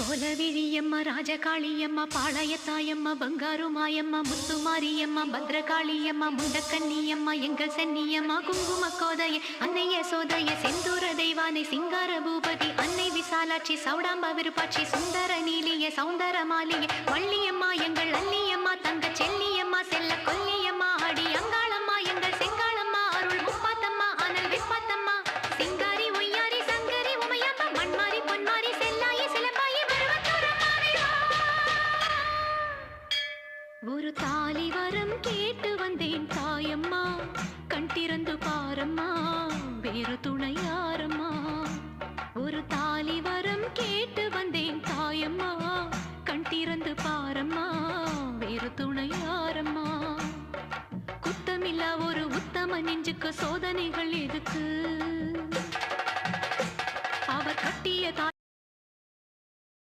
கோலவிழியம்மா ராஜகாளியம்மா பாளையத்தாயம்மா பங்காரு மாயம்மா முத்துமாரியம்மா பத்ரகாளியம்மா முண்டக்கன்னியம்மா எங்கள் சென்னியம்மா குங்கும கோதைய அன்னைய சோதைய செந்தூர தெய்வானை சிங்கார பூபதி அன்னை விசாலாட்சி சௌடாம்ப விருப்பாட்சி சுந்தர நீலிய சௌந்தர மாலிய வள்ளியம்மா எங்கள் அல்லியம்மா தங்க செல்லியம்மா செல்ல கொல்லியம்மா அடி அங்காளம்மா எங்கள் செங்காளம்மா அருள் முப்பாத்தம்மா அனல் விப்பாத்தம்மா சிங்காரி ஒய்யாரி சங்கரி உமையம்மா மண்மாரி பொன்மாரி செல்லாயி சிலம்பாயி ஒரு தாலி வரம் கேட்டு வந்தேன் தாயம்மா கண் திறந்து பாரம்மா வேறு துணை யாரம்மா ஒரு தாலி வரம் கேட்டு வந்தேன் தாயம்மா கண் திறந்து பாரம்மா வேறு துணை யாரம்மா குத்தமில்லா ஒரு உத்தம நெஞ்சுக்கு சோதனைகள் எதுக்கு